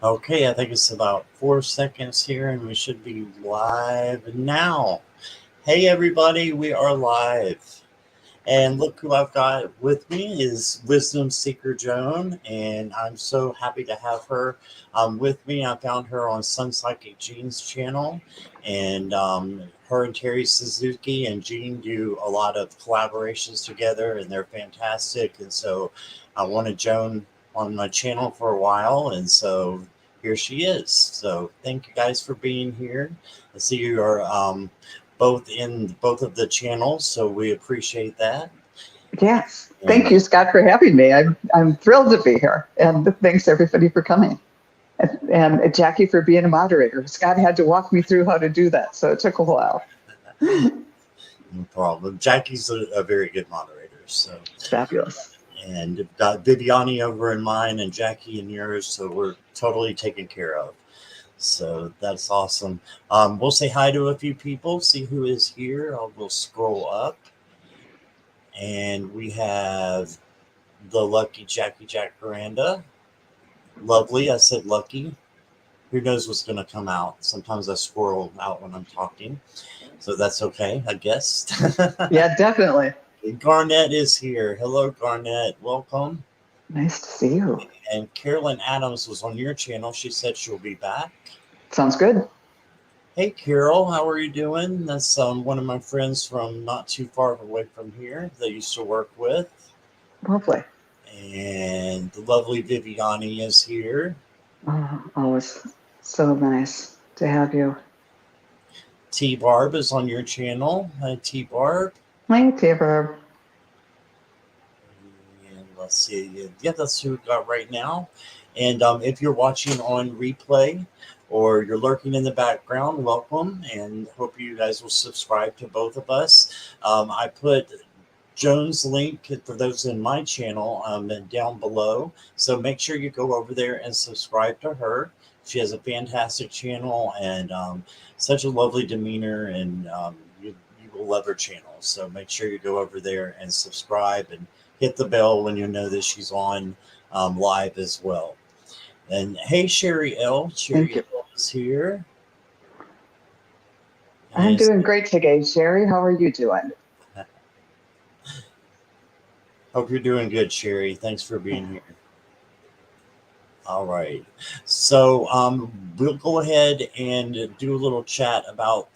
Okay, I think it's about 4 seconds here, and we should be live now. Hey, everybody, we are live. And look who I've got with me is Wisdom Seeker Joan, and I'm so happy to have her with me. I found her on Sun Psychic Jean's channel, and her and Terry Suzuki and Jean do a lot of collaborations together, and they're fantastic. And so I wanted Joan on my channel for a while, and so here she is. So thank you guys for being here. I see you are both in both of the channels, so we appreciate that. Yes. And Thank you, Scott, for having me. I'm thrilled to be here. And thanks, everybody, for coming. And Jackie for being a moderator. Scott had to walk me through how to do that, so it took a while. no problem. Jackie's a very good moderator. So Fabulous. and got Viviani over in mine and Jackie in yours, so we're totally taken care of. So that's awesome. We'll say hi to a few people, see who is here. We'll scroll up, and we have the lucky Jackie Jack Miranda. Lovely. I said lucky. Who knows what's going to come out? Sometimes I squirrel out when I'm talking, so that's okay, I guess. Yeah, definitely. Garnett is here. Hello, Garnett. Welcome. Nice to see you. And Carolyn Adams was on your channel. She said she'll be back. Sounds good. Hey, Carol, how are you doing? That's one of my friends from not too far away from here that I used to work with. Lovely. And the lovely Viviani is here. Oh, always so nice to have you. T Barb is on your channel. Hi, T Barb. Hi, Tabor. And let's see. Yeah, that's who we got right now. And if you're watching on replay or you're lurking in the background, welcome. And hope you guys will subscribe to both of us. I put Joan's link for those in my channel down below. So make sure you go over there and subscribe to her. She has a fantastic channel and such a lovely demeanor, and you will love her channel. So make sure you go over there and subscribe and hit the bell when you know that she's on live as well. And hey, Sherry L. Sherry L is here. I'm doing great today, Sherry. How are you doing? Hope you're doing good, Sherry. Thanks for being here. All right. So we'll go ahead and do a little chat about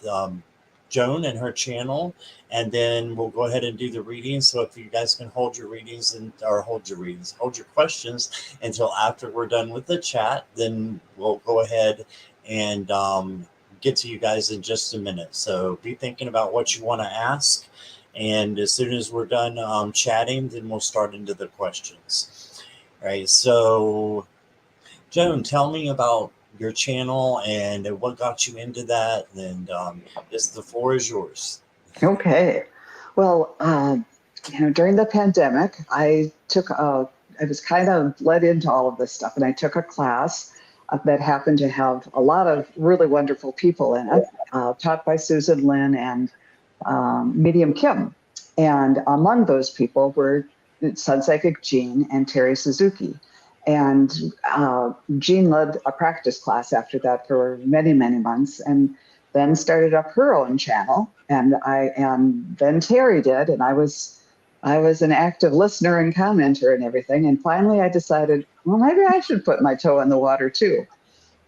Joan and her channel, and then we'll go ahead and do the readings. So if you guys can hold your readings hold your questions until after we're done with the chat, then we'll go ahead and get to you guys in just a minute. So be thinking about what you want to ask. And as soon as we're done chatting, then we'll start into the questions. All right. So, Joan, tell me about your channel and what got you into that. And the floor is yours. Okay. Well, during the pandemic, I was kind of led into all of this stuff, and I took a class that happened to have a lot of really wonderful people in it, taught by Susan Lin and Medium Kim. And among those people were Sun Psychic Jean and Terry Suzuki. And Jean led a practice class after that for many, many months, and then started up her own channel. And then Terry did, and I was an active listener and commenter and everything. And finally, I decided, well, maybe I should put my toe in the water too.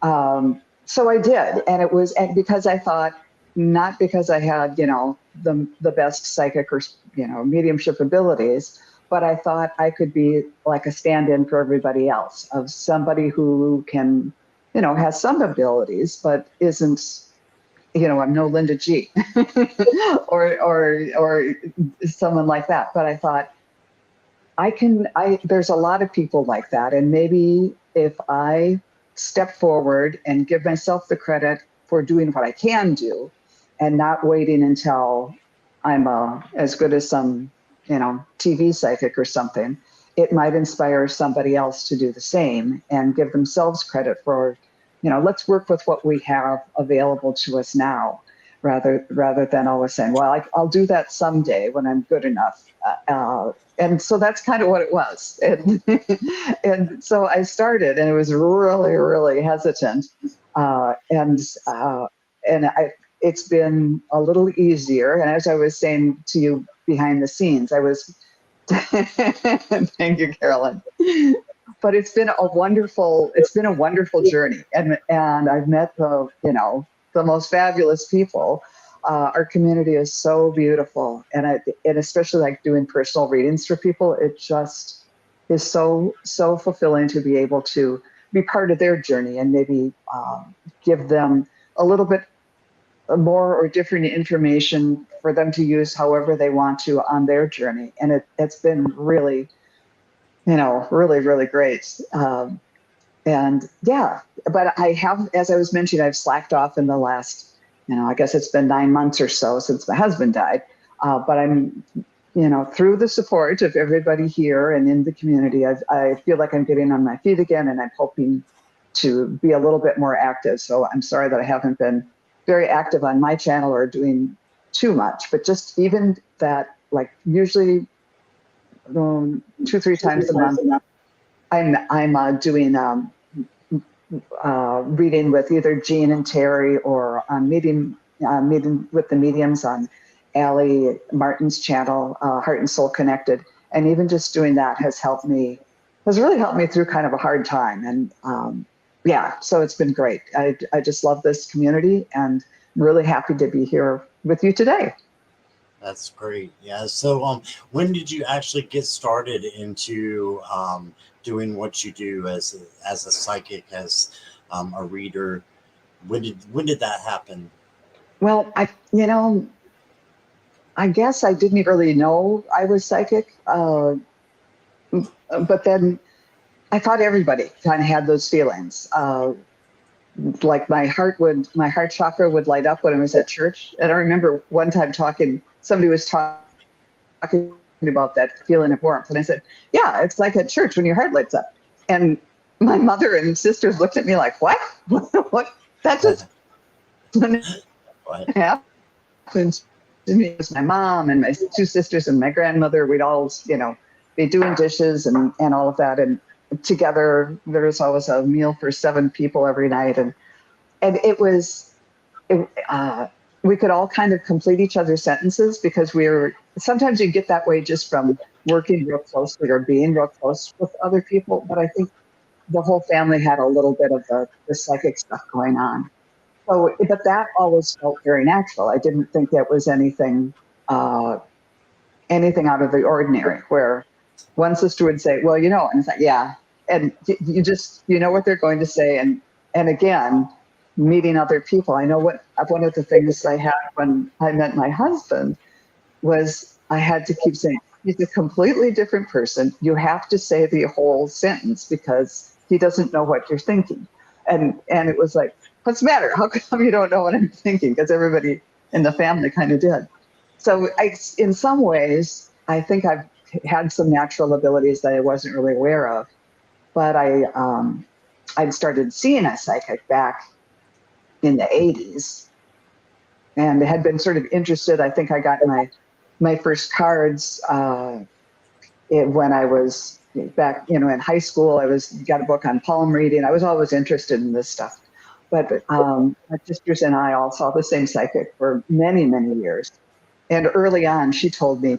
So I did, and it was because I thought, not because I had the best psychic or mediumship abilities, but I thought I could be like a stand-in for everybody else, of somebody who can, has some abilities, but isn't, I'm no Linda G or someone like that. But I thought there's a lot of people like that. And maybe if I step forward and give myself the credit for doing what I can do and not waiting until I'm as good as some, TV psychic or something, it might inspire somebody else to do the same and give themselves credit for, let's work with what we have available to us now. rather than always saying, well, I'll do that someday when I'm good enough. And so that's kind of what it was. And, and so I started, and it was really, really hesitant. Uh, and uh, it's been a little easier. And as I was saying to you behind the scenes, I was, thank you, Carolyn. But it's been a wonderful journey. And I've met the most fabulous people. Our community is so beautiful, and especially like doing personal readings for people, it just is so fulfilling to be able to be part of their journey and maybe give them a little bit more or different information for them to use however they want to on their journey. And it's been really, really, really great. And yeah, but I have, as I was mentioning, I've slacked off in the last, I guess it's been 9 months or so since my husband died. But I'm, through the support of everybody here and in the community, I feel like I'm getting on my feet again, and I'm hoping to be a little bit more active. So I'm sorry that I haven't been very active on my channel or doing too much, but just even that, like usually 2-3 times a month, I'm doing reading with either Jean and Terry, or meeting with the mediums on Allie Martin's channel, Heart and Soul Connected. And even just doing that has really helped me through kind of a hard time. And yeah, so it's been great. I just love this community, and really happy to be here with you today. That's great. Yeah. So, when did you actually get started into doing what you do as a psychic, as a reader? When did that happen? Well, I guess I didn't really know I was psychic, but then I thought everybody kind of had those feelings. Like my heart chakra would light up when I was at church. And I remember one time somebody was talking about that feeling of warmth. And I said, yeah, it's like at church when your heart lights up. And my mother and sisters looked at me like, what? What? That just happened to me. It was my mom and my 2 sisters and my grandmother. We'd all, be doing dishes and all of that. And together, there was always a meal for 7 people every night. And we could all kind of complete each other's sentences, because sometimes you get that way just from working real closely or being real close with other people. But I think the whole family had a little bit of the psychic stuff going on. So, but that always felt very natural. I didn't think that was anything out of the ordinary, where one sister would say, well, and it's like, yeah. And you know what they're going to say. And again, meeting other people, I know one of the things I had when I met my husband was I had to keep saying, he's a completely different person. You have to say the whole sentence, because he doesn't know what you're thinking. And it was like, what's the matter? How come you don't know what I'm thinking? Because everybody in the family kind of did. So in some ways, I think I've had some natural abilities that I wasn't really aware of. But I'd started seeing a psychic back in the 80s, and had been sort of interested. I think I got my first cards when I was back, in high school. Got a book on palm reading. I was always interested in this stuff. But my sisters and I all saw the same psychic for many, many years. And early on, she told me,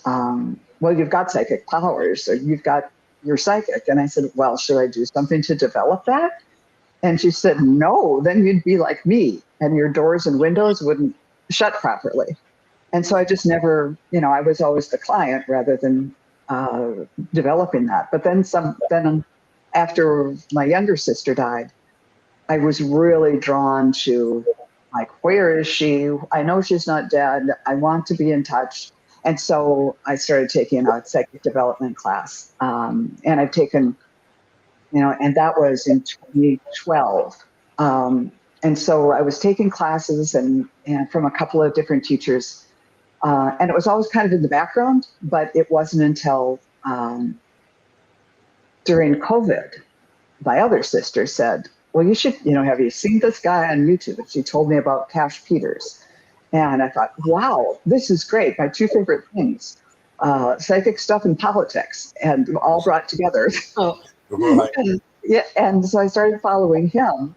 well, you've got psychic powers, or you're psychic. And I said, well, should I do something to develop that? And she said, no, then you'd be like me, and your doors and windows wouldn't shut properly. And so I just never, I was always the client rather than developing that. But then after my younger sister died, I was really drawn to, like, where is she? I know she's not dead. I want to be in touch. And so I started taking a psychic development class. And I've taken, and that was in 2012. And so I was taking classes and from a couple of different teachers. And it was always kind of in the background, but it wasn't until during COVID, my other sister said, well, you should, have you seen this guy on YouTube? And she told me about Cash Peters. And I thought, wow, this is great. My two favorite things, psychic stuff and politics, and all brought together. So, Right. yeah, and so I started following him.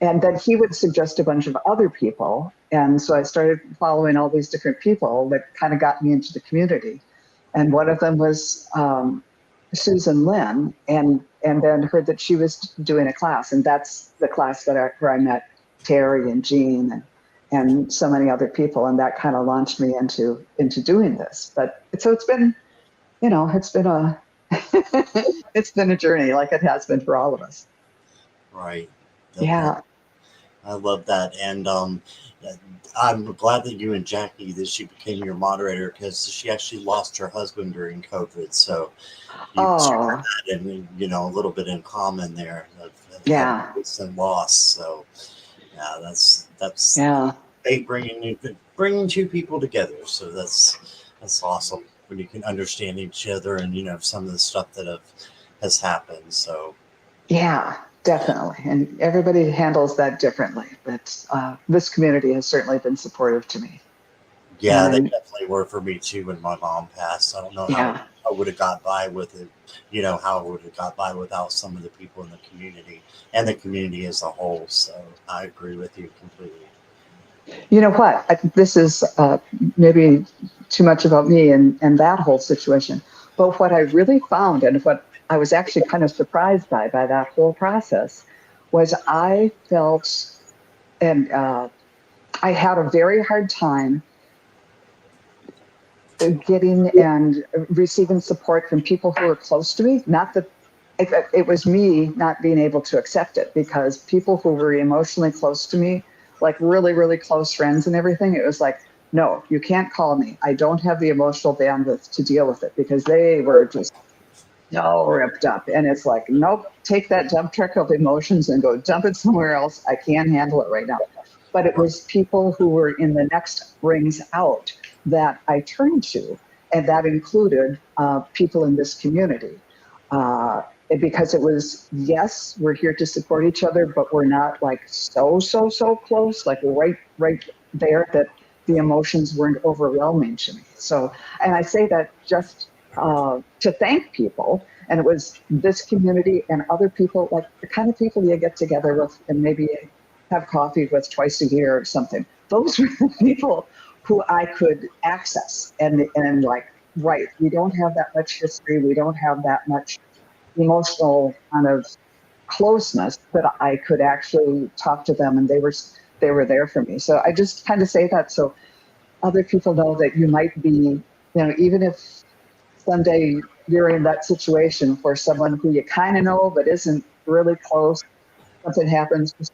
And then he would suggest a bunch of other people. And so I started following all these different people that kind of got me into the community. And one of them was Susan Lynn, and then heard that she was doing a class. And that's the class where I met Terry and Jean and so many other people. And that kind of launched me into doing this. But so it's been, it's been a it's been a journey, like it has been for all of us. Right. Yeah. I love that. And I'm glad that you and Jackie, that she became your moderator, because she actually lost her husband during COVID. So you share Oh, that, and a little bit in common there of having yeah. and loss. So yeah, that's Yeah. fate bringing two people together. So that's awesome when you can understand each other, and some of the stuff that has happened. So Yeah, definitely. And everybody handles that differently. But this community has certainly been supportive to me. yeah, they And definitely were for me too when my mom passed. I don't know how yeah, I would have got by with it, how I would have got by without some of the people in the community and the community as a whole. So I agree with you completely. you know what? This is maybe too much about me and that whole situation. But what I really found, and what I was actually kind of surprised by that whole process, was I felt, and I had a very hard time getting and receiving support from people who were close to me. Not that it was me not being able to accept it, because people who were emotionally close to me, like really, really close friends and everything, it was like, no, you can't call me. I don't have the emotional bandwidth to deal with it, because they were just so ripped up. And it's like, nope, take that dump truck of emotions and go dump it somewhere else. I can't handle it right now. But it was people who were in the next rings out that I turned to, and that included people in this community. Uh, because it was, yes, we're here to support each other, but we're not like so close, like right there, that the emotions weren't overwhelming to me. So, and I say that just to thank people. And it was this community and other people, like the kind of people you get together with and maybe have coffee with twice a year or something. Those were the people who I could access and like, right, we don't have that much history. We don't have that much emotional kind of closeness, but I could actually talk to them, and they were there for me. So I just kind of say that so other people know that you might be, even if someday you're in that situation for someone who you kind of know but isn't really close, something happens, just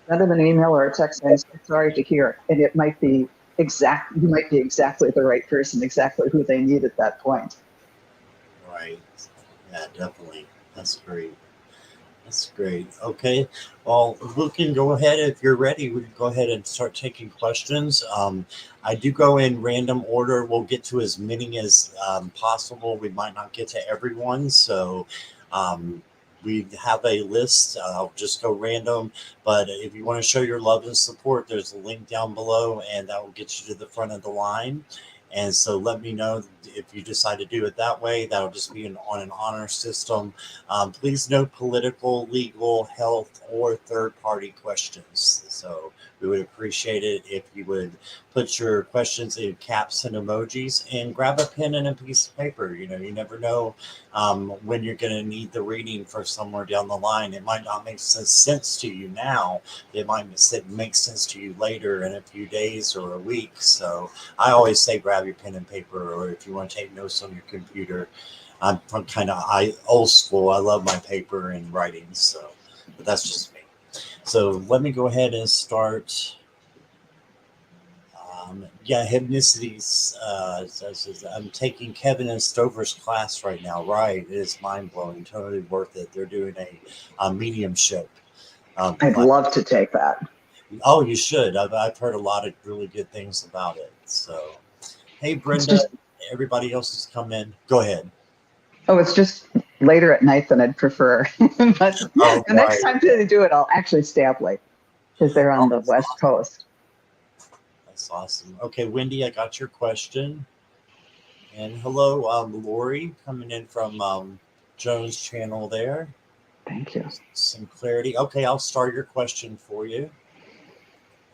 send them an email or a text saying, "So sorry to hear," and it might be you might be exactly the right person, exactly who they need at that point. Right. Yeah, definitely. That's great. That's great. Okay. Well, we can go ahead. If you're ready, we can go ahead and start taking questions. I do go in random order. We'll get to as many as possible. We might not get to everyone. So um, we have a list. I'll just go random. But if you want to show your love and support, there's a link down below, and that will get you to the front of the line. And so let me know if you decide to do it that way. That'll just be on an honor system. Please no political, legal, health, or third-party questions. So we would appreciate it if you would put your questions in caps and emojis, and grab a pen and a piece of paper. You never know when you're going to need the reading for somewhere down the line. It might not make sense to you now. It might make sense to you later in a few days or a week. So I always say grab your pen and paper, or if you want to take notes on your computer. I'm from kind of old school. I love my paper and writing, so but that's just me. So let me go ahead and start. Yeah, hypnicities. I'm taking Kevin and Stover's class right now. Right, it is mind blowing. Totally worth it. They're doing a mediumship. I'd love to take that. Oh, you should. I've heard a lot of really good things about it. So, hey, It's Brenda, just everybody else has come in. Go ahead. Oh, it's just later at night than I'd prefer. But Oh, the next right. time they do it, I'll actually stay up late because they're Oh, on the West Coast. that's awesome. Okay, Wendy, I got your question. And hello, Lori, coming in from Joan's channel there. Thank you. Some clarity. Okay, I'll start your question for you.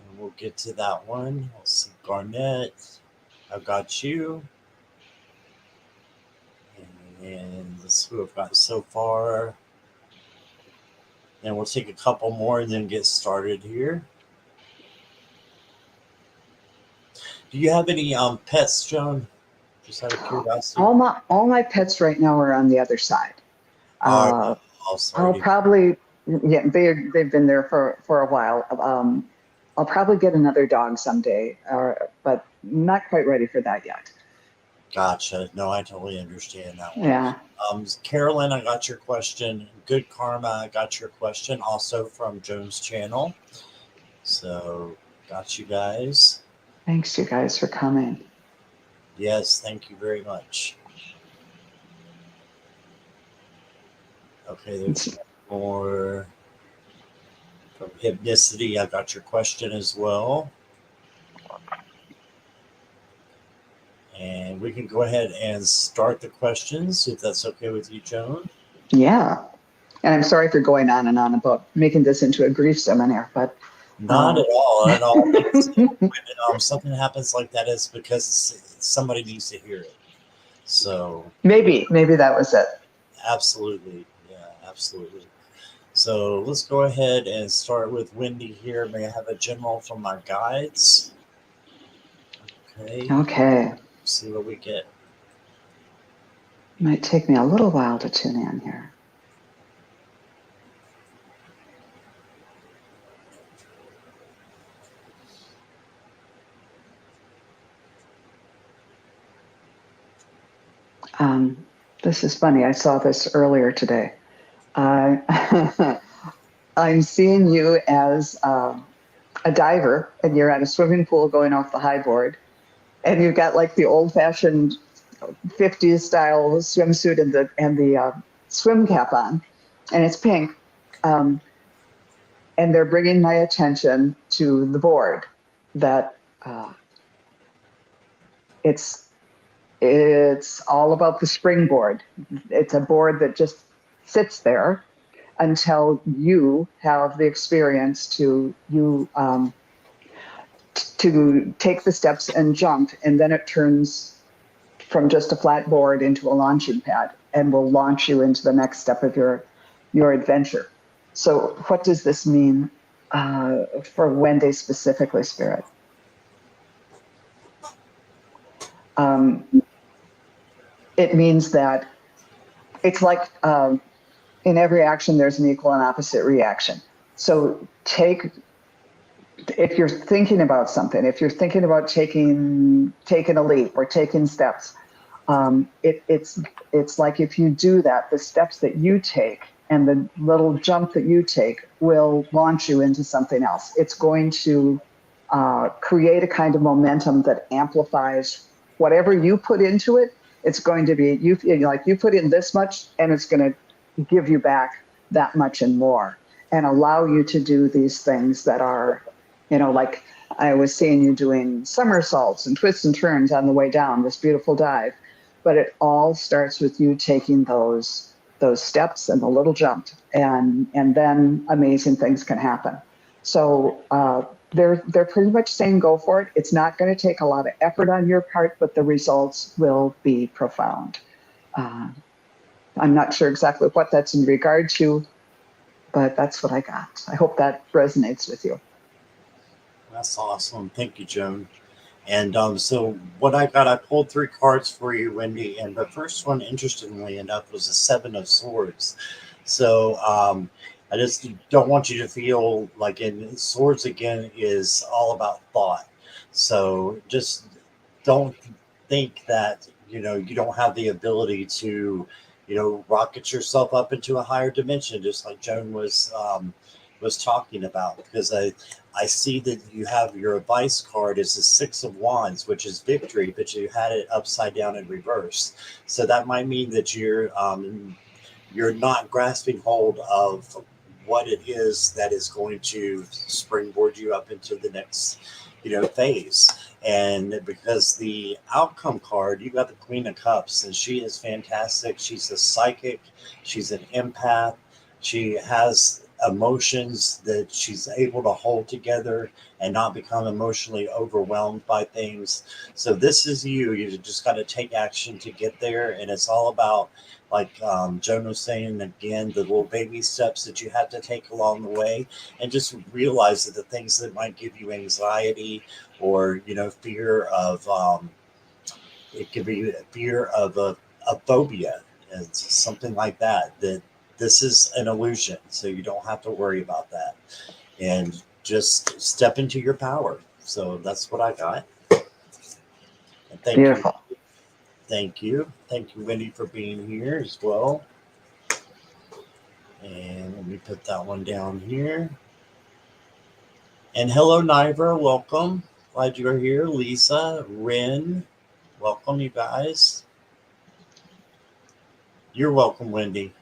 And we'll get to that one. Let's see, Garnett, I've got you. And let's see what I've got so far. And we'll take a couple more and then get started here. Do you have any pets, Joan? Just out of curiosity. All my pets right now are on the other side. All right. Uh, Oh, sorry I'll to. probably, yeah, they've been there for a while. I'll probably get another dog someday, but not quite ready for that yet. Gotcha. No, I totally understand that one. Yeah. Carolyn, I got your question. Good Karma, I got your question also from Joan's channel. So, got you guys. Thanks, you guys, for coming. Yes, thank you very much. Okay, there's more from Hypnicity. I got your question as well. And we can go ahead and start the questions if that's okay with you, Joan. Yeah. And I'm sorry for going on and on about making this into a grief seminar, but Not at all. At all. When something happens like that, it's because somebody needs to hear it. So maybe that was it. absolutely, yeah, absolutely. So let's go ahead and start with Wendy here. May I have a general from my guides? Okay. Okay. See what we get. Might take me a little while to tune in here. This is funny. I saw this earlier today. I'm seeing you as a diver, and you're at a swimming pool going off the high board, and you've got like the old-fashioned 50s style swimsuit and the swim cap on, and it's pink. Um, and they're bringing my attention to the board that it's all about the springboard. It's a board that just sits there until you have the experience to take the steps and jump, and then it turns from just a flat board into a launching pad and will launch you into the next step of your adventure. So what does this mean for Wendy specifically, Spirit? It means that it's like in every action, there's an equal and opposite reaction. So if you're thinking about something, if you're thinking about taking a leap or taking steps, it's like if you do that, the steps that you take and the little jump that you take will launch you into something else. It's going to create a kind of momentum that amplifies whatever you put into it. It's going to be you put in this much, and it's going to give you back that much and more, and allow you to do these things that are, like I was seeing you doing somersaults and twists and turns on the way down this beautiful dive. But it all starts with you taking those steps and the little jump, and then amazing things can happen. So they're pretty much saying go for it. It's not going to take a lot of effort on your part, but the results will be profound. I'm not sure exactly what that's in regard to, but that's what I got. I hope that resonates with you. That's awesome. Thank you, Joan. And so what I got, I pulled 3 cards for you, Wendy. And the first one, interestingly enough, was the 7 of Swords. So I just don't want you to feel like in Swords again is all about thought. So just don't think that, you don't have the ability to, rocket yourself up into a higher dimension, just like Joan was talking about, because I see that you have your advice card is the 6 of Wands, which is victory, but you had it upside down in reverse. So that might mean that you're you're not grasping hold of what it is that is going to springboard you up into the next, phase. And because the outcome card, you got the Queen of Cups, and she is fantastic. She's a psychic, she's an empath, she has emotions that she's able to hold together and not become emotionally overwhelmed by things. So this is you. You just got to take action to get there, and it's all about, like Joan was saying again, the little baby steps that you have to take along the way, and just realize that the things that might give you anxiety or fear of it could be a fear of a phobia and something like that. That this is an illusion, so you don't have to worry about that, and just step into your power. So that's what I got. And Beautiful. thank you, Wendy, for being here as well. And let me put that one down here. And hello, Niver. Welcome. Glad you're here. Lisa, Ren, welcome, you guys. You're welcome, Wendy.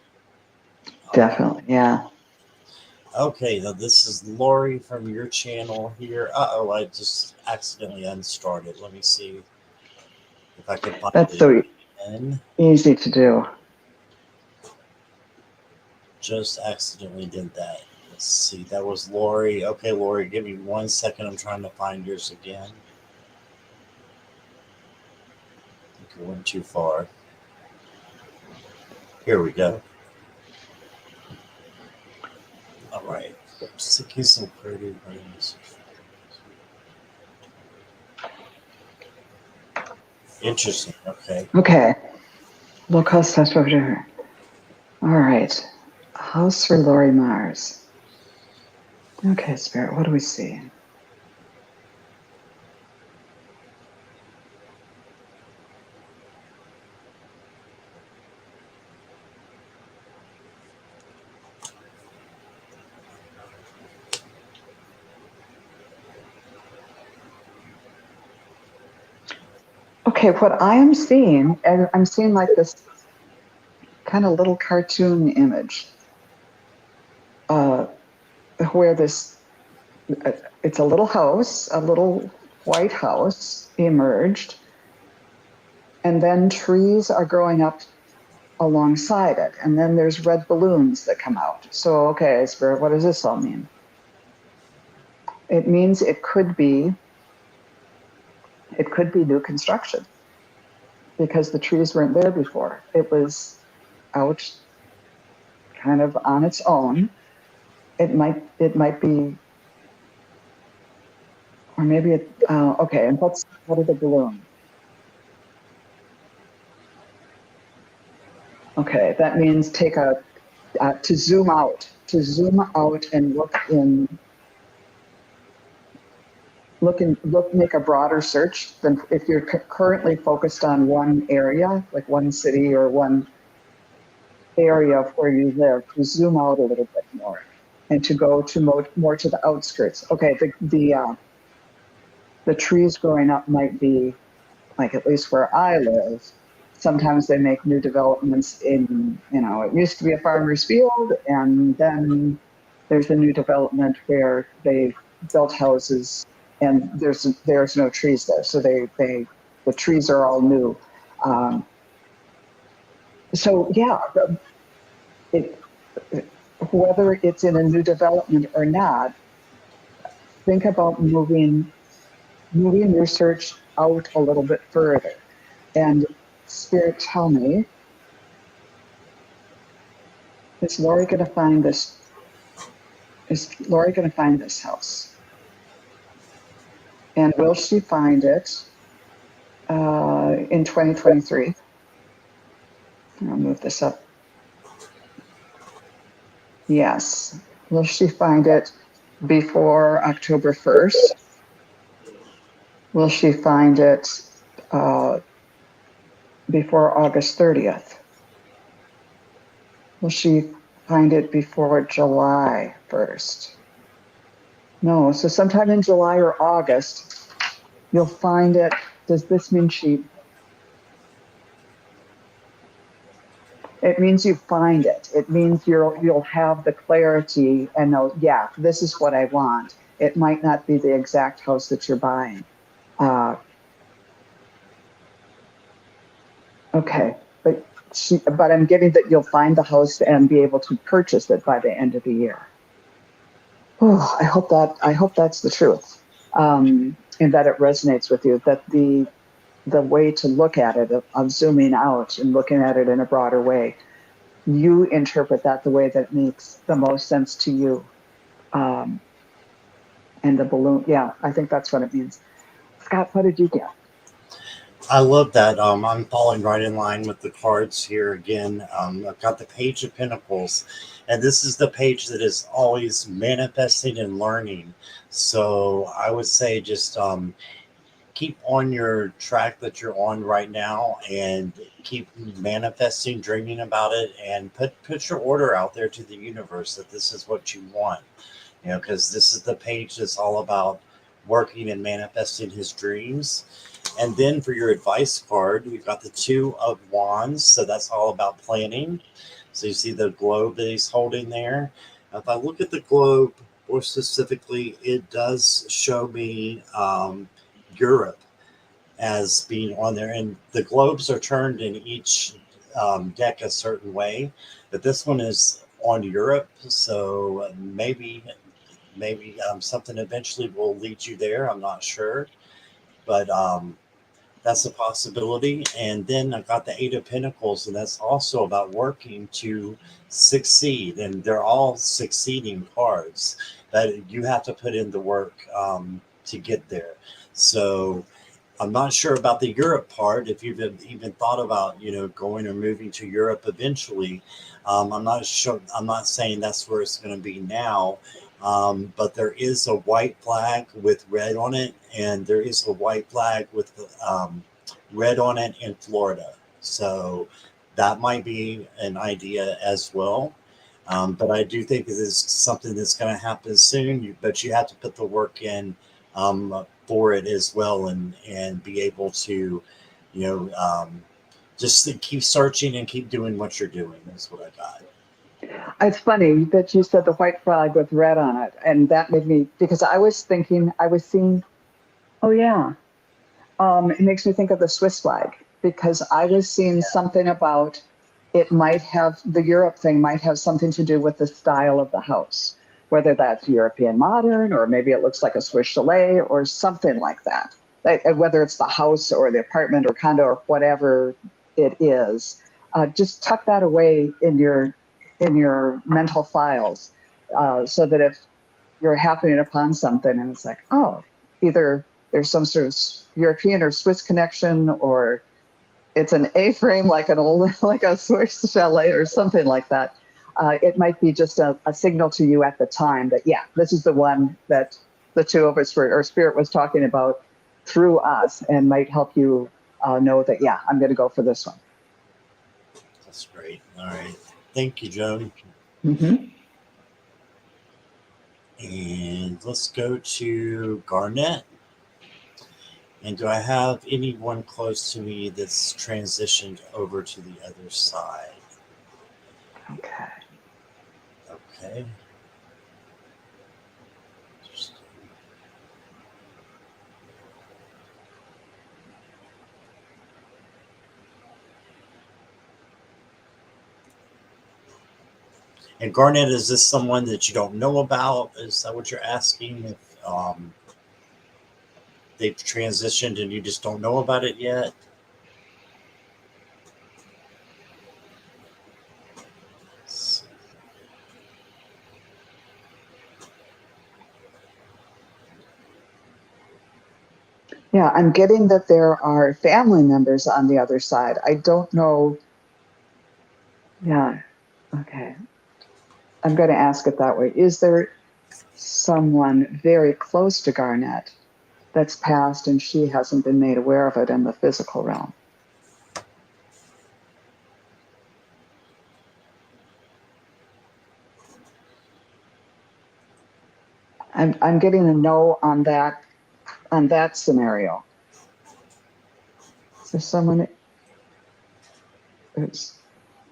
Definitely. Yeah. Okay, now this is Lori from your channel here. Uh-oh, I just accidentally unstarted. Let me see if I can find That's it so again. easy to do. Just accidentally did that. Let's see. That was Lori. Okay, Lori, give me 1 second. I'm trying to find yours again. I think I went too far. Here we go. All right. Seeking some pretty rings. Interesting. Okay. Okay. Low cost test over here. All right. House for Lori Mars. Okay, Spirit, what do we see? Okay, what I am seeing, and I'm seeing like this kind of little cartoon image where it's a little house, a little white house emerged, and then trees are growing up alongside it. And then there's red balloons that come out. So, okay, Spirit, what does this all mean? It means it could be new construction because the trees weren't there before. It was out kind of on its own. It might be, or maybe it, okay, and what are the balloons? Okay, that means to zoom out and make a broader search than if you're currently focused on one area, like one city or one area of where you live, to zoom out a little bit more and to go to more to the outskirts. Okay, the trees growing up might be, like at least where I live, sometimes they make new developments in, it used to be a farmer's field, and then there's a new development where they've built houses and there's no trees there. So the trees are all new. So yeah, whether it's in a new development or not, think about moving your search out a little bit further. And Spirit, tell me, is Lori going to find this? Is Lori going to find this house? And will she find it in 2023? I'll move this up. Yes. Will she find it before October 1st? Will she find it before August 30th? Will she find it before July 1st? No, so sometime in July or August, you'll find it. Does this mean It means you find it. It means you'll have the clarity and know, yeah, this is what I want. It might not be the exact house that you're buying. Uh, okay, but I'm getting that you'll find the house and be able to purchase it by the end of the year. Oh, I hope that's the truth, and that it resonates with you. That the way to look at it of zooming out and looking at it in a broader way, you interpret that the way that makes the most sense to you. Um, and the balloon, yeah, I think that's what it means. Scott, what did you get? I love that. I'm falling right in line with the cards here again. I've got the Page of Pentacles, and this is the page that is always manifesting and learning. So I would say just keep on your track that you're on right now, and keep manifesting, dreaming about it, and put your order out there to the universe that this is what you want. You know, because this is the page that's all about working and manifesting his dreams. And then for your advice card, we've got the Two of Wands. So that's all about planning. So you see the globe that he's holding there. If I look at the globe more specifically, it does show me Europe as being on there. And the globes are turned in each deck a certain way. But this one is on Europe. So maybe something eventually will lead you there. I'm not sure. But that's a possibility. And then I got the Eight of Pentacles, and that's also about working to succeed. And they're all succeeding cards that you have to put in the work to get there. So I'm not sure about the Europe part. If you've even thought about, going or moving to Europe eventually, I'm not sure. I'm not saying that's where it's going to be now, but there is a white flag with red on it, and there is a white flag with red on it in Florida. So that might be an idea as well. But I do think this is something that's going to happen soon. But you have to put the work in for it as well, and be able to, you know, just keep searching and keep doing what you're doing. That's what I got. It's funny that you said the white flag with red on it, and that made me, because I was thinking, I was seeing, oh yeah, it makes me think of the Swiss flag, because I was seeing something about it might have, the Europe thing might have something to do with the style of the house, whether that's European modern, or maybe it looks like a Swiss chalet or something like that. Whether it's the house or the apartment or condo or whatever it is, just tuck that away in your mental files, so that if you're happening upon something and it's like, oh, either there's some sort of European or Swiss connection, or it's an A-frame like an old, like a Swiss chalet or something like that. It might be just a signal to you at the time that, yeah, this is the one that the two of us were, or Spirit was talking about through us, and might help you know that, yeah, I'm going to go for this one. That's great. All right. Thank you, Joan. Mm-hmm. And let's go to Garnet. And do I have anyone close to me that's transitioned over to the other side? Okay. Okay. And Garnet, is this someone that you don't know about? Is that what you're asking? If they've transitioned and you just don't know about it yet? Yeah, I'm getting that there are family members on the other side. I don't know. Yeah. Okay. I'm going to ask it that way. Is there someone very close to Garnet that's passed and she hasn't been made aware of it in the physical realm? I'm getting a no on that scenario. Is there someone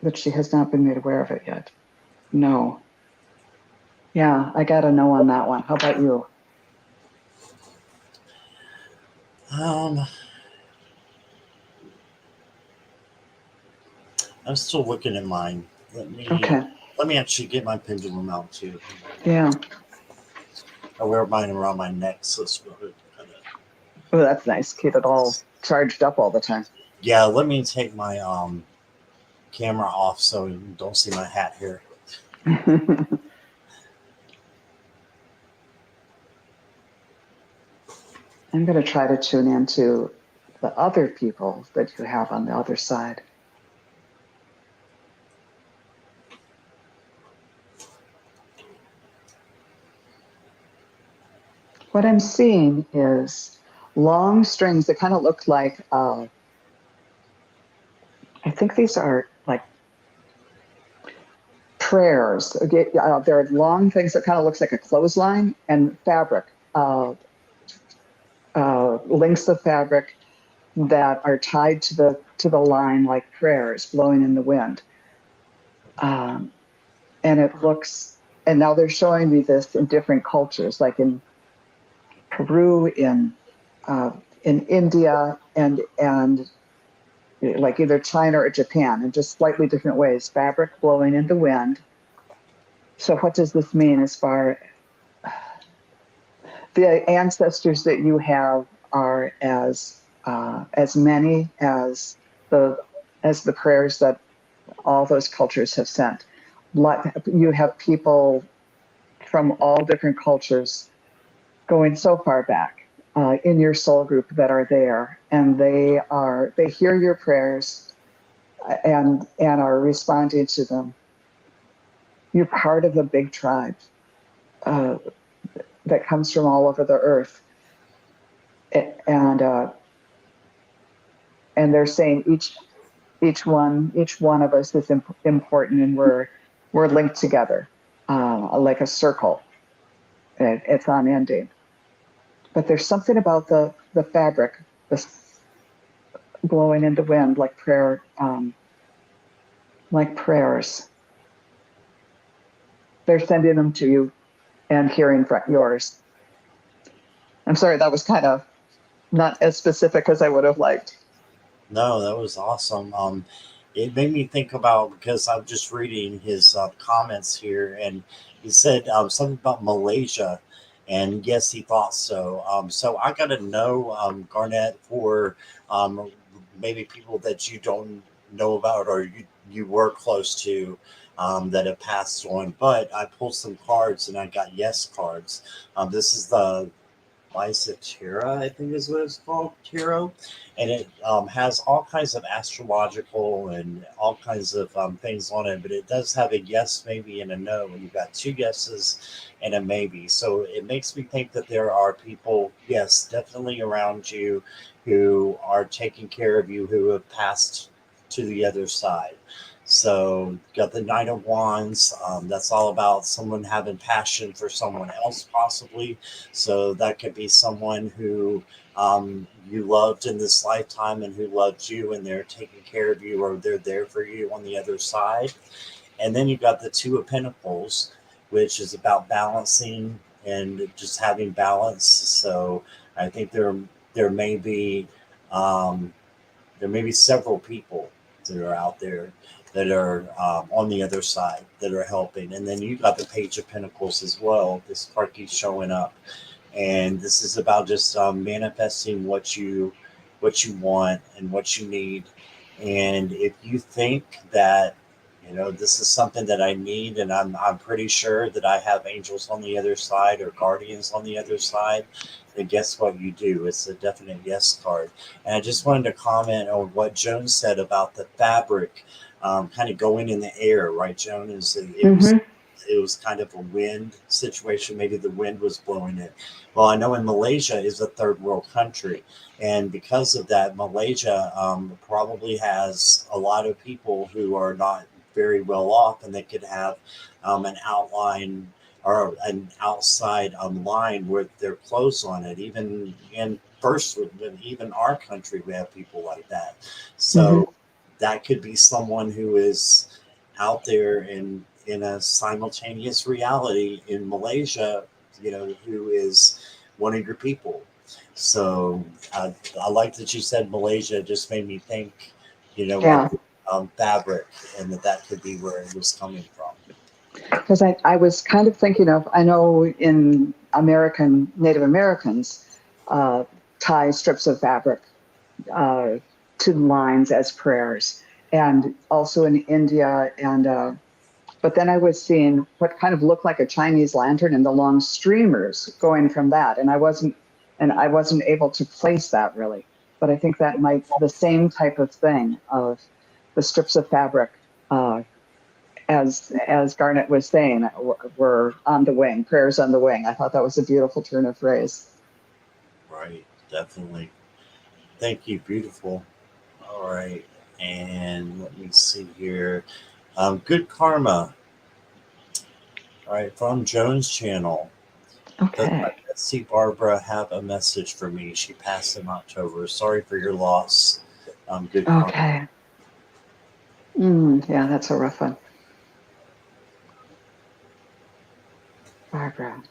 but she has not been made aware of it yet. No. Yeah, I got a no on that one. How about you? I'm still looking at mine. Okay. Let me actually get my pendulum out too. Yeah. I wear mine around my neck, so it's kind of. Oh, that's nice. Keep it all charged up all the time. Yeah, let me take my camera off so you don't see my hat here. I'm going to try to tune into the other people that you have on the other side. What I'm seeing is long strings that kind of look like, I think these are like prayers. There are long things that kind of looks like a clothesline and fabric, links of fabric that are tied to the line like prayers blowing in the wind. And it looks, and now they're showing me this in different cultures, like in Peru, in India, and like either China or Japan, in just slightly different ways. Fabric blowing in the wind. So what does this mean as far the ancestors that you have are as many the as the prayers that all those cultures have sent. You have people from all different cultures going so far back in your soul group that are there, and they hear your prayers and are responding to them. You're part of a big tribe uh, that comes from all over the earth, and and they're saying each one of us is important, and we're linked together like a circle. It's unending. But there's something about the fabric, the blowing in the wind like like prayers. They're sending them to you and hearing yours. I'm sorry, that was kind of not as specific as I would have liked. No, that was awesome. It made me think about because I'm just reading his comments here, and he said something about Malaysia, and yes, he thought so. So I got to know Garnett for maybe people that you don't know about or you were close to that have passed on. But I pulled some cards and I got yes cards. This is the Lysotera, I think is what it's called, tarot, and it has all kinds of astrological and all kinds of things on it. But it does have a yes, maybe, and a no, and you've got two yeses and a maybe. So it makes me think that there are people, yes, definitely around you, who are taking care of you, who have passed to the other side. So, got the Knight of Wands. That's all about someone having passion for someone else, possibly. So that could be someone who you loved in this lifetime and who loved you, and they're taking care of you, or they're there for you on the other side. And then you've got the Two of Pentacles, which is about balancing and just having balance. So I think there may be um, there may be several people that are out there that are on the other side that are helping. And then you got the Page of Pentacles as well. This card keeps showing up, and this is about just manifesting what you want and what you need. And if you think that this is something that I need, and I'm pretty sure that I have angels on the other side or guardians on the other side, then guess what you do? It's a definite yes card. And I just wanted to comment on what Joan said about the fabric kind of going in the air, right, Joan? Mm-hmm. It was kind of a wind situation. Maybe the wind was blowing it. Well, I know in Malaysia is a third world country, and because of that, Malaysia probably has a lot of people who are not very well off, and they could have an outline or an outside line with their clothes on it. Even in even our country, we have people like that. Mm-hmm. So that could be someone who is out there in a simultaneous reality in Malaysia, who is one of your people. So I like that you said Malaysia. It just made me think, like Yeah, fabric, and that could be where it was coming from. because I was kind of thinking of, I know in Native Americans, uh, tie strips of fabric uh, to lines as prayers, and also in India. And but then I was seeing what kind of looked like a Chinese lantern and the long streamers going from that, and I wasn't able to place that really. But I think that might the same type of thing of the strips of fabric. As Garnet was saying, were on the wing, prayers on the wing. I thought that was a beautiful turn of phrase. Right, definitely. Thank you. Beautiful. All right. And let me see here. Good karma. All right. From Joan's channel. Does my Okay. Betsy Barbara have a message for me? She passed in October. Sorry for your loss. Good karma. Okay. Yeah, that's a rough one. Barbara.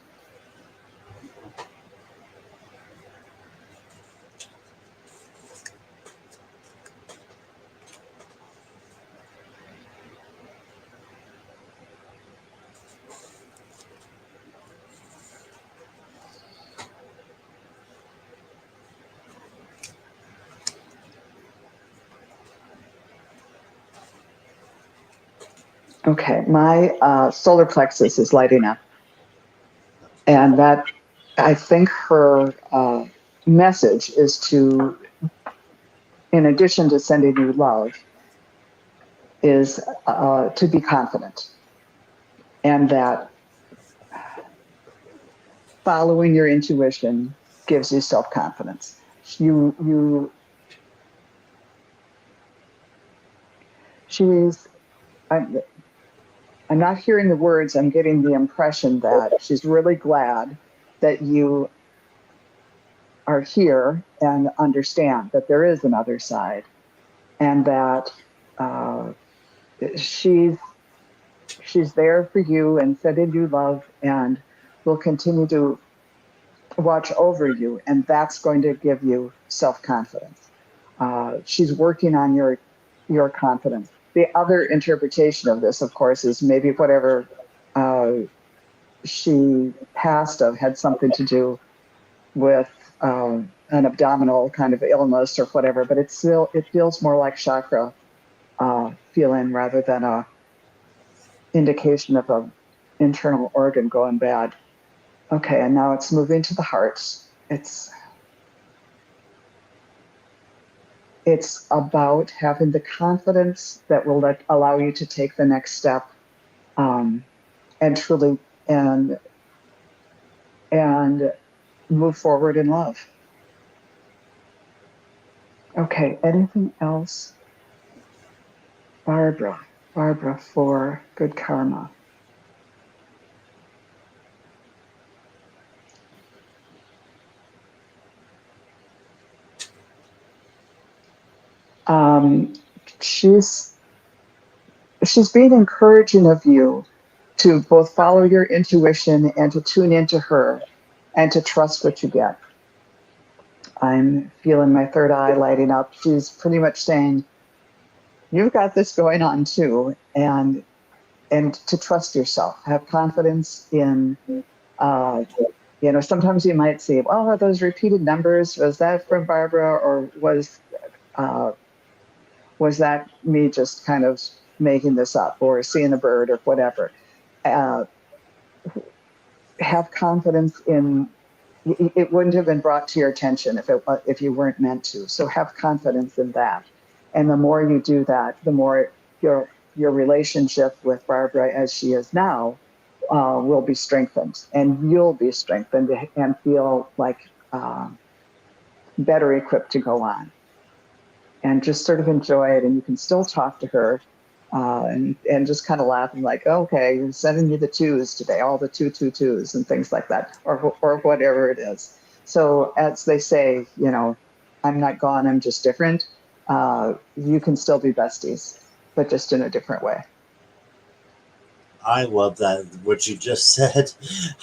Okay, my solar plexus is lighting up, and that I think her message is to, in addition to sending you love, is to be confident, and that following your intuition gives you self confidence. You she's I'm, I'm not hearing the words. I'm getting the impression that she's really glad that you are here and understand that there is another side, and that uh, she's she's there for you and sending you love and will continue to watch over you, and that's going to give you self-confidence. She's working on your confidence. The other interpretation of this, of course, is maybe whatever uh, she passed of had something to do with an abdominal kind of illness or whatever, but it feels more like chakra feeling rather than a indication of a internal organ going bad. Okay, and now it's moving to the heart. It's about having the confidence that will allow you to take the next step, um, and truly and and move forward in love. Okay, anything else? Barbara for good karma. Um, she's she's being encouraging of you to both follow your intuition and to tune into her and to trust what you get. I'm feeling my third eye lighting up. She's pretty much saying, you've got this going on too, and to trust yourself, have confidence in sometimes you might see, well, are those repeated numbers? Was that from Barbara, or uh, was that me just kind of making this up, or seeing a bird, or whatever? Uh, have confidence in it wouldn't have been brought to your attention if you weren't meant to. So have confidence in that, and the more you do that, the more your relationship with Barbara, as she is now, will be strengthened, and you'll be strengthened and feel like better equipped to go on, and just sort of enjoy it. And you can still talk to her, and just kind of laugh and like, okay, you're sending me the twos today, all the twos and things like that, or whatever it is. So as they say, I'm not gone, I'm just different. you can still be besties, but just in a different way. I love that, what you just said.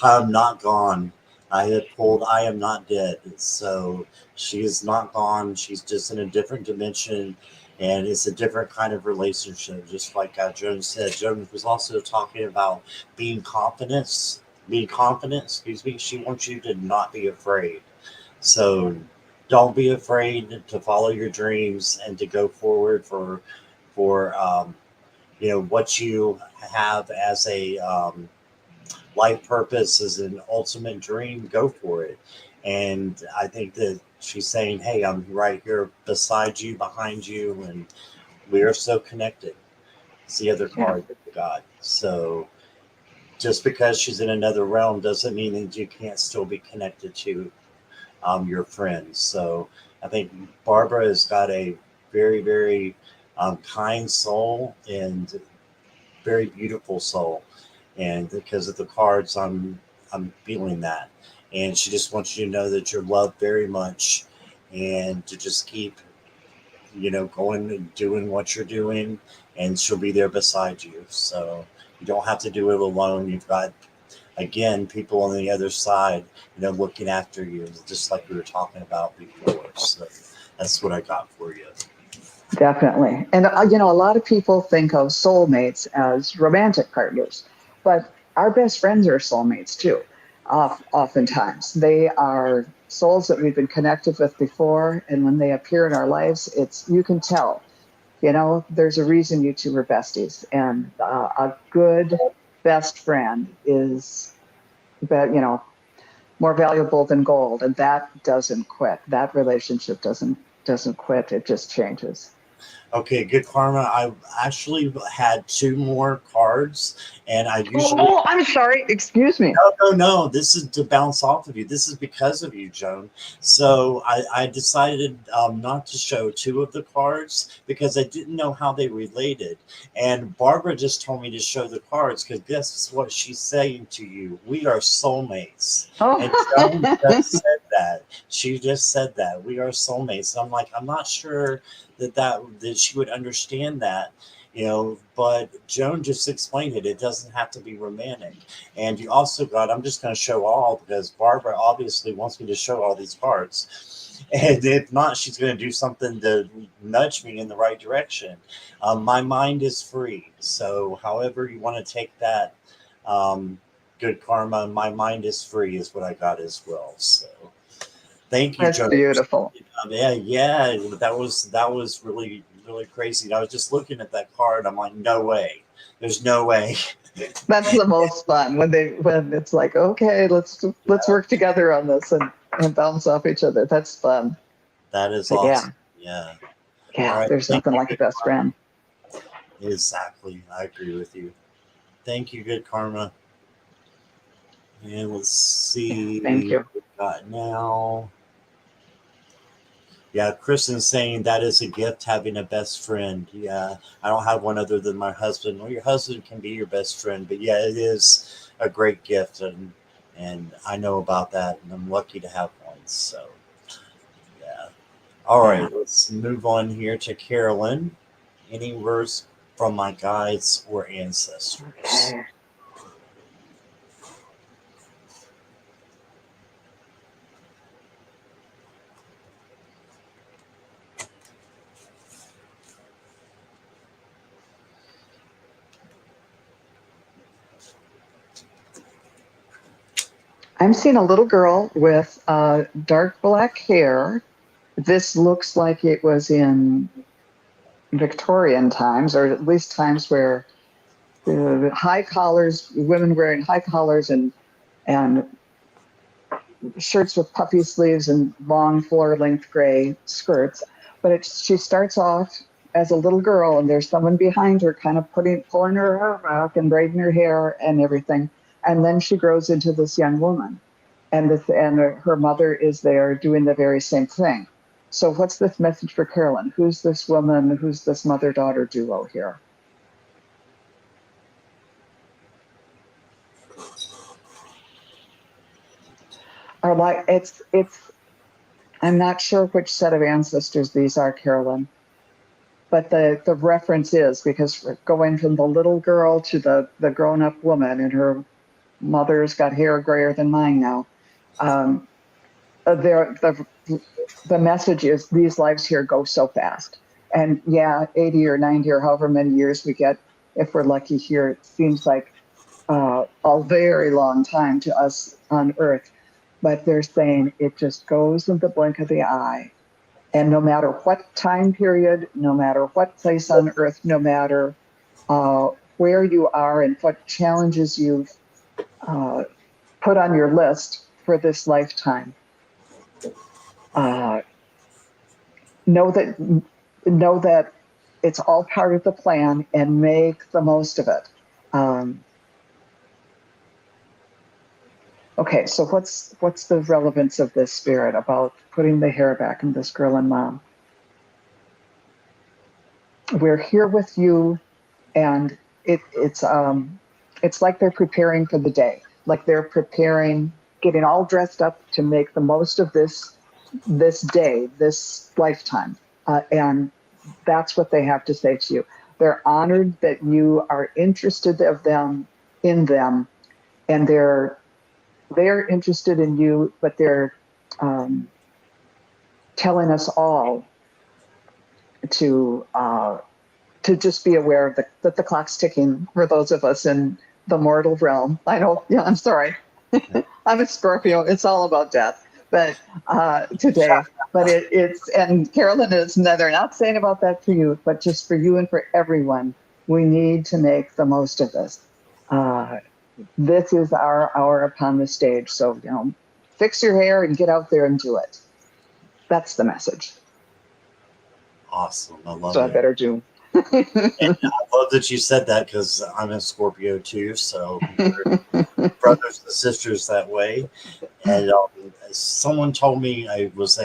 I'm not gone. I had pulled, I am not dead. So she is not gone. She's just in a different dimension. And it's a different kind of relationship, just like Joan said. Joan was also talking about being confident, excuse me. She wants you to not be afraid. So don't be afraid to follow your dreams and to go forward for what you have as a life purpose, as an ultimate dream. Go for it. And I think that she's saying, hey, I'm right here beside you, behind you, and we are so connected. It's the other Yeah, card that we got. So just because she's in another realm doesn't mean that you can't still be connected to your friends. So I think Barbara has got a very, very kind soul and very beautiful soul. And because of the cards, I'm feeling that. And she just wants you to know that you're loved very much, and to just keep, going and doing what you're doing, and she'll be there beside you. So you don't have to do it alone. You've got, again, people on the other side, looking after you, just like we were talking about before. So that's what I got for you. definitely. And, a lot of people think of soulmates as romantic partners, but our best friends are soulmates too. Oftentimes, they are souls that we've been connected with before. And when they appear in our lives, you can tell, there's a reason you two were besties. And a good best friend is, more valuable than gold. And that doesn't quit. That relationship doesn't quit. It just changes. Okay, good karma. I actually had two more cards, and I usually I'm sorry. Excuse me. no. This is to bounce off of you. This is because of you, Joan. So I decided not to show two of the cards because I didn't know how they related. And Barbara just told me to show the cards because guess what she's saying to you? We are soulmates. And Joan Oh, just said that. She just said that. We are soulmates. And I'm like, I'm not sure that she would understand that. But Joan just explained it. It doesn't have to be romantic. And you also got, I'm just going to show all because Barbara obviously wants me to show all these cards. And if not, she's going to do something to nudge me in the right direction. My mind is free. So, however you want to take that, good karma, my mind is free is what I got as well. So, thank you, that's Joan. beautiful. Yeah, that was really, really crazy. And I was just looking at that card. I'm like, no way. There's no way. That's the most fun when it's like, okay, let's work together on this and bounce off each other. That's fun. That is But awesome. yeah, Yeah. All yeah, right. there's Thank nothing you, like a good best karma. friend. Exactly. I agree with you. Thank you, good karma. And let's Yeah, see thank what you. we got now. Yeah, Kristen's saying that is a gift having a best friend. Yeah, I don't have one other than my husband. Well, your husband can be your best friend, but yeah, it is a great gift, and I know about that, and I'm lucky to have one. So yeah. All Yeah. right, let's move on here to Carolyn. Any words from my guides or ancestors? Okay. I'm seeing a little girl with dark black hair. This looks like it was in Victorian times, or at least times where high collars, women wearing high collars and shirts with puffy sleeves and long floor length gray skirts. But she starts off as a little girl, and there's someone behind her, kind of pulling her hair back and braiding her hair and everything. And then she grows into this young woman, and her mother is there doing the very same thing. So, what's this message for Carolyn? Who's this woman? Who's this mother daughter duo here? Or like it's I'm not sure which set of ancestors these are, Carolyn. but the reference is, because we're going from the little girl to the grown-up woman, and her mother's got hair grayer than mine now. The message is these lives here go so fast. And yeah, 80 or 90 or however many years we get, if we're lucky here, it seems like a very long time to us on Earth. But they're saying it just goes in the blink of the eye. And no matter what time period, no matter what place on Earth, no matter where you are and what challenges you've put on your list for this lifetime, know that it's all part of the plan and make the most of it. Okay, so what's the relevance of this spirit about putting the hair back in this girl and mom? We're here with you, and it's like they're preparing for the day, like they're preparing, getting all dressed up to make the most of this day, this lifetime, and that's what they have to say to you. They're honored that you are interested in them, and they're interested in you, but they're telling us all to just be aware of that the clock's ticking for those of us in the mortal realm. I know, yeah, I'm sorry. I'm a Scorpio. It's all about death, but today. But it's, and Carolyn is, no, they're not saying about that for you, but just for you and for everyone. We need to make the most of this. This is our hour upon the stage. So, fix your hair and get out there and do it. That's the message. Awesome. I love so it. I better do. And I love that you said that, because I'm a Scorpio too. So we're brothers and sisters that way. And someone told me, I was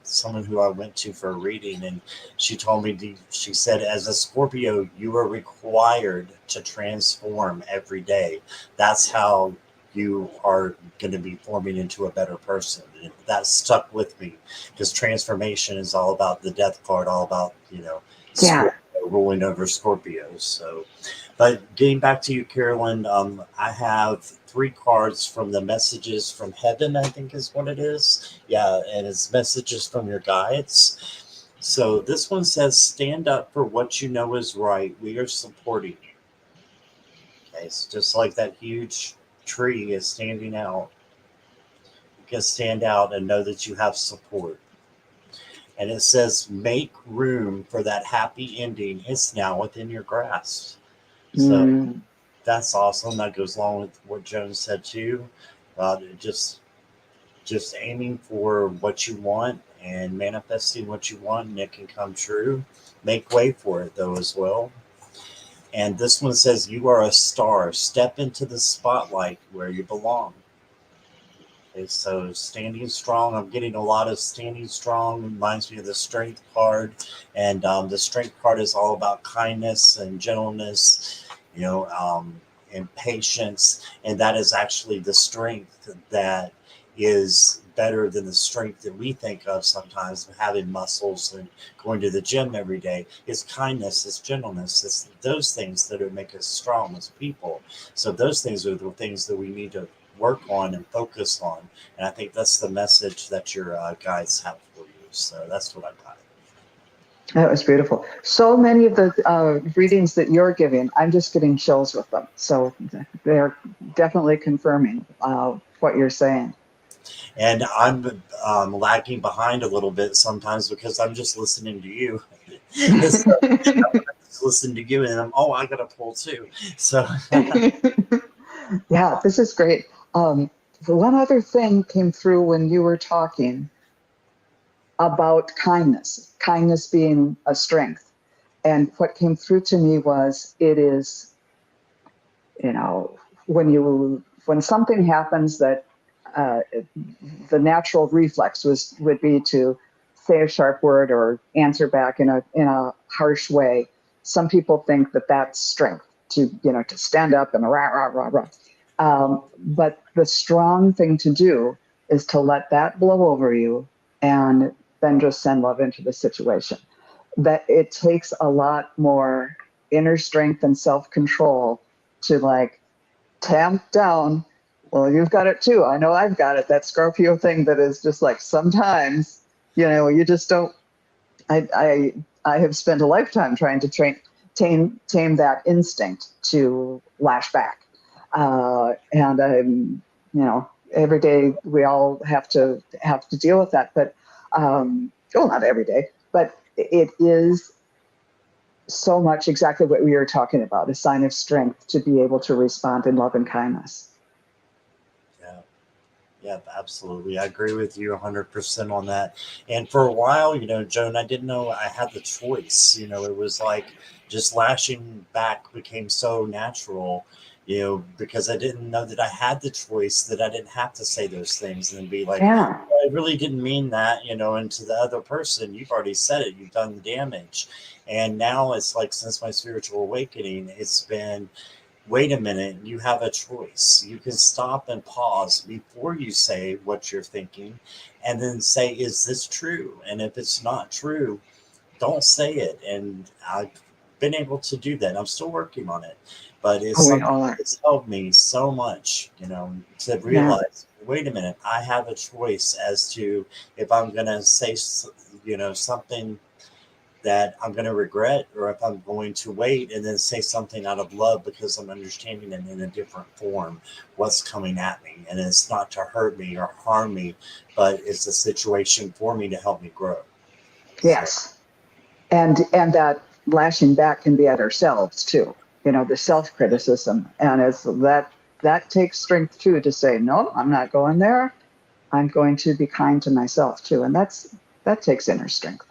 someone who I went to for a reading, and she told me, she said, as a Scorpio, you are required to transform every day. That's how you are going to be forming into a better person. And that stuck with me, because transformation is all about the death card, all about, Yeah. ruling over Scorpios. So, but getting back to you, Carolyn, I have 3 cards from the Messages from Heaven, I think is what it is. Yeah, and it's messages from your guides. So this one says, stand up for what you know is right. We are supporting you. Okay, it's just like that huge tree is standing out. You can stand out and know that you have support. And it says, make room for that happy ending. It's now within your grasp. So that's awesome. That goes along with what Joan said too. Just aiming for what you want and manifesting what you want, and it can come true. Make way for it though as well. And this one says, you are a star. Step into the spotlight where you belong. Okay, so standing strong. I'm getting a lot of standing strong. Reminds me of the strength card. And the strength card is all about kindness and gentleness, and patience. And that is actually the strength that is better than the strength that we think of sometimes, having muscles and going to the gym every day. It's kindness, it's gentleness, it's those things that would make us strong as people. So those things are the things that we need to work on and focus on. And I think that's the message that your guides have for you. So that's what I got. That was beautiful. So many of the readings that you're giving, I'm just getting chills with them. So they're definitely confirming what you're saying. And I'm lagging behind a little bit sometimes, because I'm just listening to you. So, just listen to you, and I got to pull too. So yeah, this is great. One other thing came through when you were talking about kindness being a strength. And what came through to me was, it is, when something happens that the natural reflex would be to say a sharp word or answer back in a harsh way. Some people think that that's strength, to stand up and rah rah rah rah. But the strong thing to do is to let that blow over you, and then just send love into the situation. that it takes a lot more inner strength and self-control to like tamp down. Well, you've got it too. I know I've got it. That Scorpio thing that is just like sometimes, you just don't. I have spent a lifetime trying to tame that instinct to lash back, and I'm, every day we all have to deal with that. But well, not every day, but it is so much exactly what we were talking about, a sign of strength to be able to respond in love and kindness. Yeah. Yeah, absolutely. I agree with you 100% on that. And for a while, Joan, I didn't know I had the choice. It was like just lashing back became so natural, because I didn't know that I had the choice, that I didn't have to say those things and be like, Yeah. "Well, I really didn't mean that, and to the other person, you've already said it, you've done the damage." And now it's like, since my spiritual awakening, it's been, wait a minute, you have a choice. You can stop and pause before you say what you're thinking and then say, is this true? And if it's not true, don't say it. And I've been able to do that. I'm still working on it, but it's Oh, we something all are. that's helped me so much, to Yeah. realize, wait a minute, I have a choice as to if I'm going to say, something that I'm going to regret, or if I'm going to wait and then say something out of love because I'm understanding it in a different form, what's coming at me. And it's not to hurt me or harm me, but it's a situation for me to help me grow. So, Yes. And that lashing back can be at ourselves too, the self-criticism. And it's that takes strength too, to say, no, I'm not going there. I'm going to be kind to myself too. And that takes inner strength.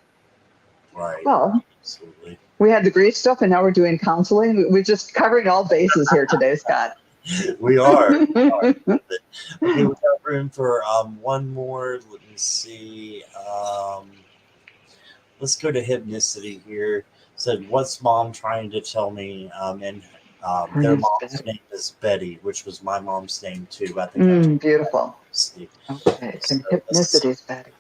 right. Well, Absolutely. we had the grief stuff and now we're doing counseling. We're just covering all bases here today, Scott. We are. Okay, we got room for one more. Let me see. Let's go to hypnicity here. Said, what's mom trying to tell me? And Her their name's mom's Betty. name is Betty, which was my mom's name too. I think I told you that Beautiful. previously. Okay. So And let's, hypnicity's Betty.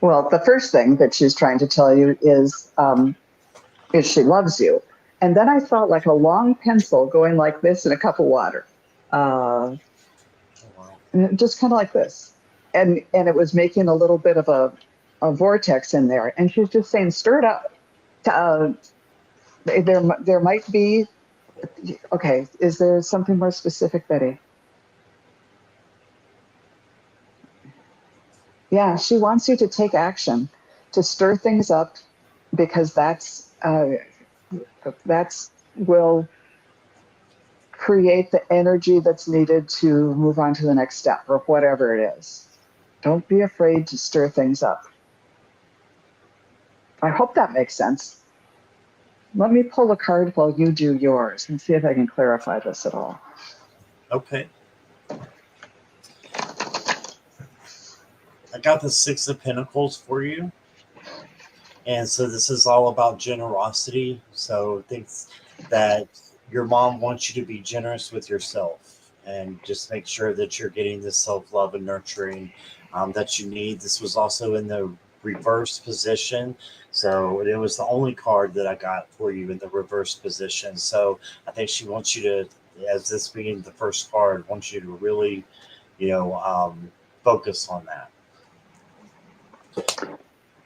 Well, the first thing that she's trying to tell you is she loves you. And then I felt like a long pencil going like this in a cup of water, uh, oh, wow. just kind of like this. And it was making a little bit of a vortex in there. And she's just saying, stir it up. Uh, there might be, okay, is there something more specific, Betty? Yeah, she wants you to take action, to stir things up, because that's will create the energy that's needed to move on to the next step or whatever it is. Don't be afraid to stir things up. I hope that makes sense. Let me pull a card while you do yours and see if I can clarify this at all. Okay. I got the Six of Pentacles for you. And so this is all about generosity. So things that your mom wants you to be generous with yourself, and just make sure that you're getting the self love and nurturing that you need. This was also in the reverse position. So it was the only card that I got for you in the reverse position. So I think she wants you to, as this being the first card, wants you to really, you know, focus on that.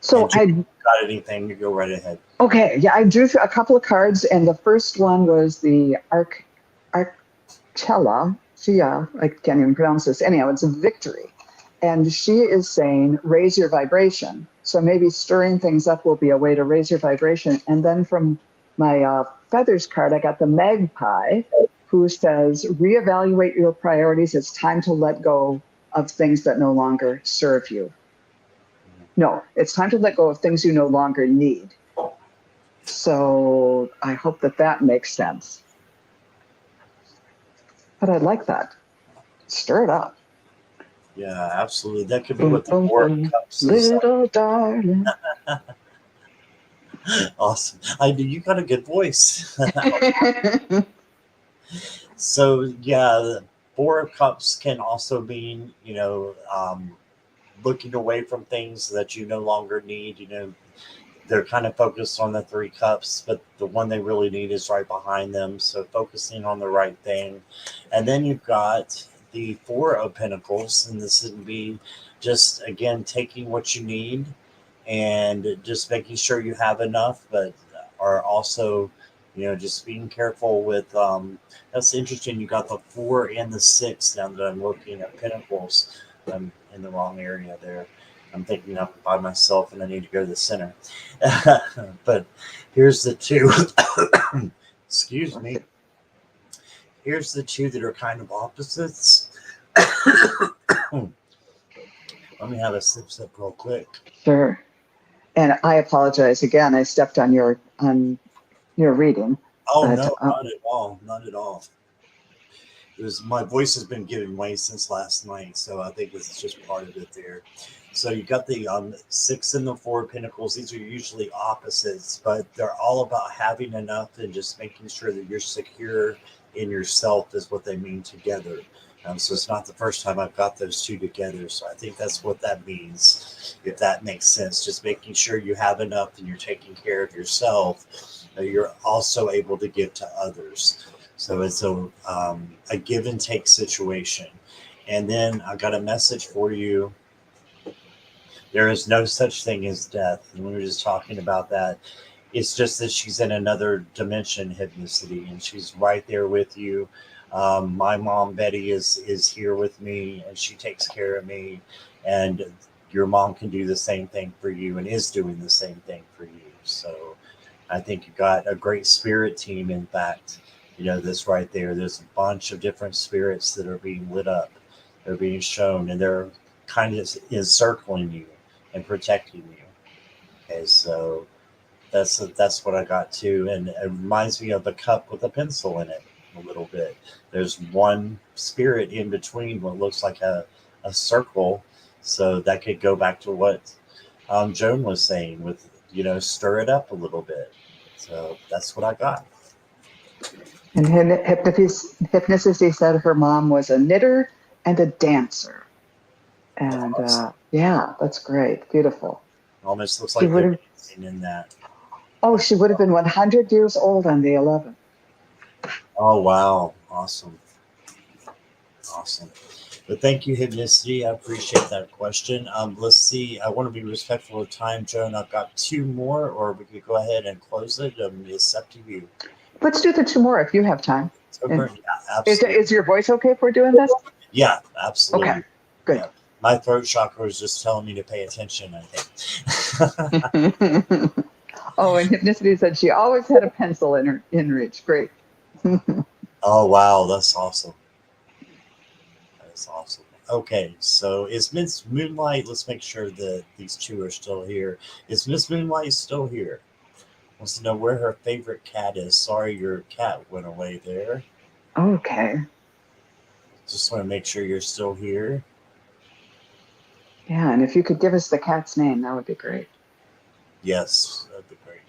So And Julie, if you got anything, you go right ahead. okay, yeah, I drew a couple of cards, and the first one was the Arcella. I can't even pronounce this. Anyhow, it's a victory. And she is saying, raise your vibration. So maybe stirring things up will be a way to raise your vibration. And then from my feathers card, I got the magpie, who says, reevaluate your priorities. It's time to let go of things that no longer serve you. No, it's time to let go of things you no longer need. So I hope that makes sense. But I like that. Stir it up. Yeah, absolutely. That could be Boom, what the boom, Four of boom. Cups is. Little darling. Awesome. I do. You got a good voice. So yeah, the Four of Cups can also mean, looking away from things that you no longer need. They're kind of focused on the Three Cups, but the one they really need is right behind them. So focusing on the right thing. And then you've got the Four of Pentacles, and this would be just, again, taking what you need and just making sure you have enough, but are also, just being careful with. That's interesting. You got the 4 and the 6 now that I'm looking at Pentacles. I'm in the wrong area there. I'm thinking I'm by myself and I need to go to the center. But here's the 2. Excuse me. Here's the 2 that are kind of opposites. Let me have a sip real quick. Sure. And I apologize again. I stepped on your reading. Oh, but, no, not at all. Not at all. My voice has been giving way since last night, so I think this is just part of it there. So you got the 6 and the 4 Pentacles. These are usually opposites, but they're all about having enough and just making sure that you're secure in yourself is what they mean together. So it's not the first time I've got those 2 together. So I think that's what that means, if that makes sense. Just making sure you have enough and you're taking care of yourself, you're also able to give to others. So it's a give and take situation. And then I got a message for you. There is no such thing as death. And we were just talking about that. It's just that she's in another dimension, Hypnicity, and she's right there with you. My mom, Betty, is here with me, and she takes care of me. And your mom can do the same thing for you and is doing the same thing for you. So I think you got a great spirit team, in fact. This right there. There's a bunch of different spirits that are being lit up. They're being shown, and they're kind of encircling you and protecting you. Okay, so that's what I got too. And it reminds me of a cup with a pencil in it a little bit. There's one spirit in between what looks like a circle. So that could go back to what Joan was saying with, stir it up a little bit. So that's what I got. And Hypnicity said her mom was a knitter and a dancer. And yeah, that's great. Beautiful. Almost looks like they're dancing in that. Oh, she would have been 100 years old on the 11th. Oh, wow. Awesome. But thank you, Hypnicity. I appreciate that question. Let's see. I want to be respectful of time, Joan. I've got 2 more, or we could go ahead and close it. It's up to you. Let's do the 2 more if you have time. Yeah, absolutely. Is your voice okay for doing this? Yeah, absolutely. Okay, good. Yeah. My throat chakra is just telling me to pay attention, I think. Oh, and Hypnicity said she always had a pencil in reach. Great. Oh, wow. That's awesome. That's awesome. Okay, so is Miss Moonlight, let's make sure that these 2 are still here. Is Miss Moonlight still here? Wants to know where her favorite cat is. Sorry, your cat went away there. Okay. Just want to make sure you're still here. Yeah, and if you could give us the cat's name, that would be great. Yes, that'd be great.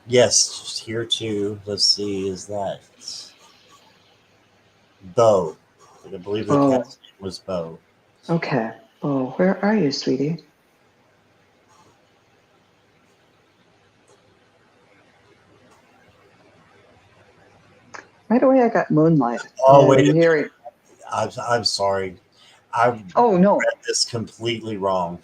Yes, here too. Let's see, is that Bo? I believe the cat's name was Bo. Okay. Bo, where are you, sweetie? Right away, I got Moonlight. Oh, wait a minute. I'm sorry. I read this completely wrong.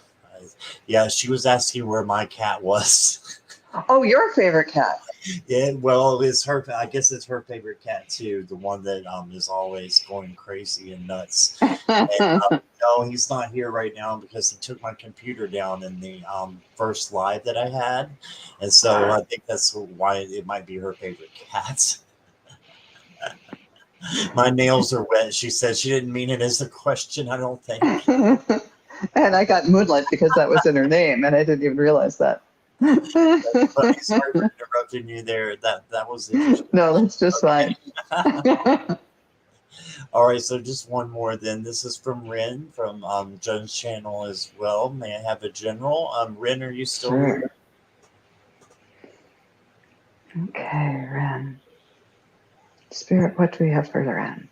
Yeah, she was asking where my cat was. Oh, your favorite cat. Yeah, well, it's her. I guess it's her favorite cat too. The one that is always going crazy and nuts. And, no, he's not here right now because he took my computer down in the first live that I had, and so I think that's why it might be her favorite cat. My nails are wet. She said she didn't mean it as a question. I don't think. And I got Moonlight because that was in her name, and I didn't even realize that. Sorry for interrupting you there. That was interesting. No, that's just fine. All right, so just one more then. This is from Ren from Joan's channel as well. May I have a general? Ren, are you still Sure. here? Okay, Ren. Spirit, what do we have for Ren?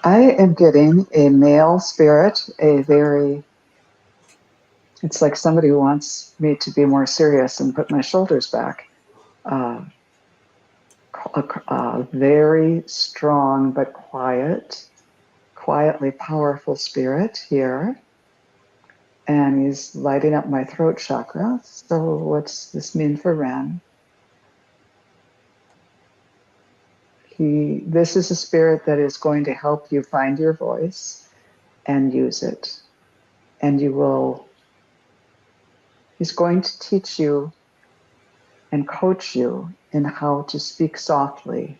I am getting a male spirit, it's like somebody who wants me to be more serious and put my shoulders back. Uh, a very strong but quietly powerful spirit here. And he's lighting up my throat chakra. So what's this mean for Ren? This is a spirit that is going to help you find your voice and use it. And he's going to teach you and coach you in how to speak softly,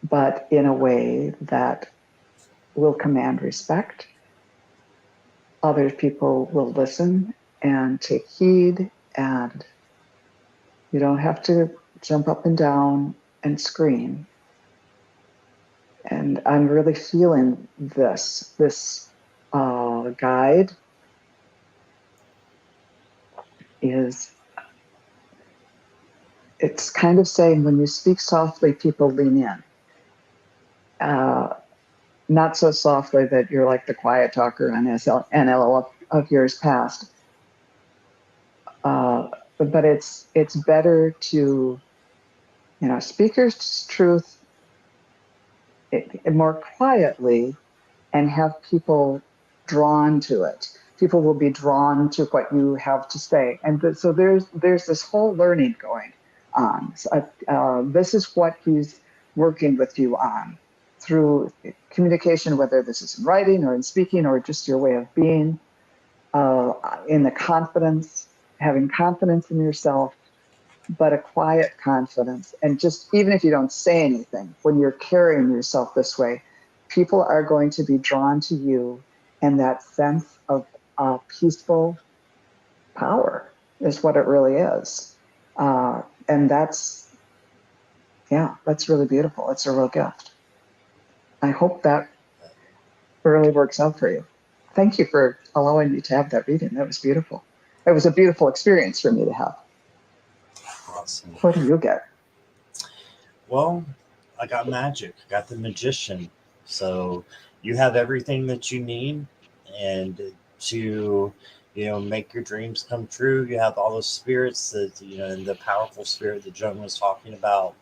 but in a way that will command respect. Other people will listen and take heed, and you don't have to jump up and down and scream. And I'm really feeling this guide is, it's kind of saying when you speak softly, people lean in. Not so softly that you're like the quiet talker on NL of years past. But it's better to, speak your truth more quietly and have people drawn to it. People will be drawn to what you have to say, and so there's this whole learning going on. So, this is what he's working with you on through communication, whether this is in writing or in speaking or just your way of being, in the confidence, having confidence in yourself, but a quiet confidence. And just even if you don't say anything, when you're carrying yourself this way, people are going to be drawn to you, and that sense of peaceful power is what it really is. And that's really beautiful. It's a real gift. I hope that really works out for you. Thank you for allowing me to have that reading. That was beautiful. It was a beautiful experience for me to have. Awesome. What do you get? Well, I got magic. I got the magician. So you have everything that you need, and to make your dreams come true. You have all the spirits that and the powerful spirit that Joan was talking about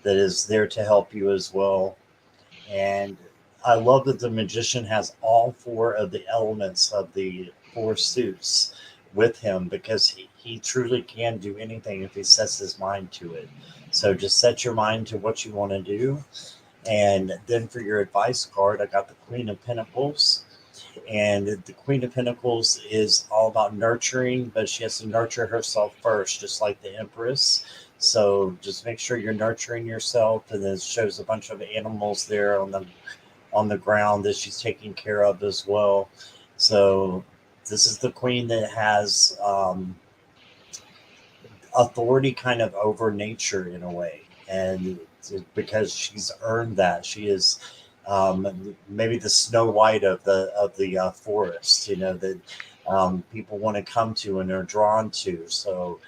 that is there to help you as well. And I love that the magician has all four of the elements of the four suits with him, because he truly can do anything if he sets his mind to it. So just set your mind to what you want to do. And then for your advice card, I got the Queen of Pentacles. And the Queen of Pentacles is all about nurturing, but she has to nurture herself first, just like the Empress. So just make sure you're nurturing yourself. And then it shows a bunch of animals there on the ground that she's taking care of as well. So this is the queen that has authority kind of over nature in a way, and because she's earned that, she is maybe the Snow White of the forest, that people want to come to and are drawn to. So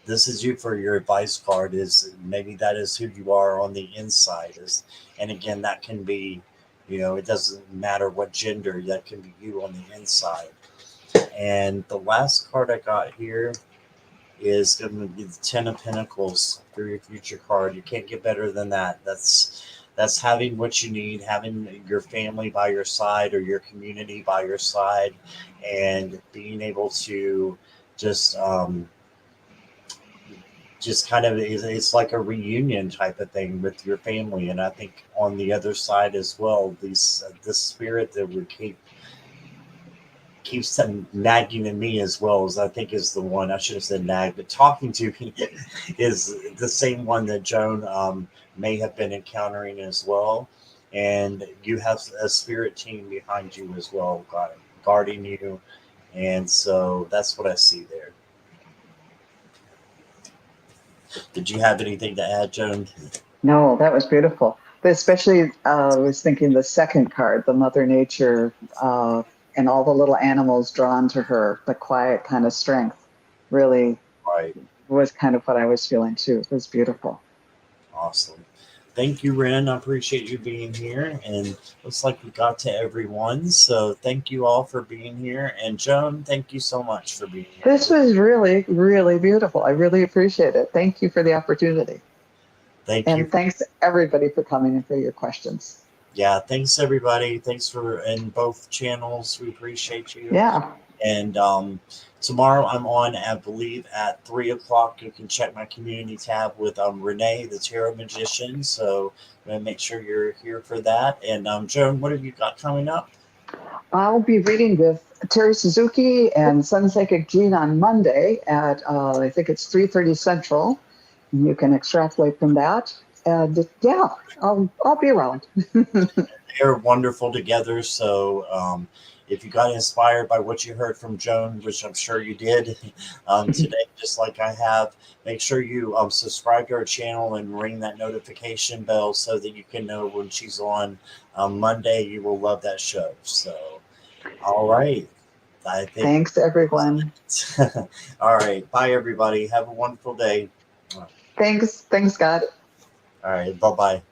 this is you for your advice card, is maybe that is who you are on the inside is. And again, that can be, it doesn't matter what gender, that can be you on the inside. And the last card I got here is going to be the Ten of Pentacles through your future card. You can't get better than that. That's having what you need, having your family by your side or your community by your side, and being able to just kind of, it's like a reunion type of thing with your family. And I think on the other side as well, this spirit that would keeps nagging at me as well, as I think is the one, I should have said nag, but talking to me is the same one that Joan may have been encountering as well. and you have a spirit team behind you as well, guarding you. And so that's what I see there. Did you have anything to add, Joan? No, that was beautiful. But especially, I was thinking the second card, the Mother Nature, and all the little animals drawn to her, the quiet kind of strength, really Right. was kind of what I was feeling too. It was beautiful. Awesome. Thank you, Ren. I appreciate you being here. And looks like we got to everyone. So thank you all for being here. And Joan, thank you so much for being here. This was really, really beautiful. I really appreciate it. Thank you for the opportunity. Thank you. And thanks everybody for coming and for your questions. Yeah, thanks everybody. Thanks for in both channels. We appreciate you. Yeah. And tomorrow I'm on, I believe, at 3 o'clock. You can check my community tab with Renee, the Tarot Magician. So I'm going to make sure you're here for that. And Joan, what have you got coming up? I'll be reading with Terry Suzuki and Sun Psychic Jean on Monday at, I think it's 3:30 Central. You can extrapolate from that. And yeah, I'll be around. They're wonderful together. So if you got inspired by what you heard from Joan, which I'm sure you did today, just like I have, make sure you subscribe to our channel and ring that notification bell so that you can know when she's on Monday. You will love that show. So, all right. I think. Thanks, everyone. All right. Bye, everybody. Have a wonderful day. Thanks, Scott. All right. Bye-bye.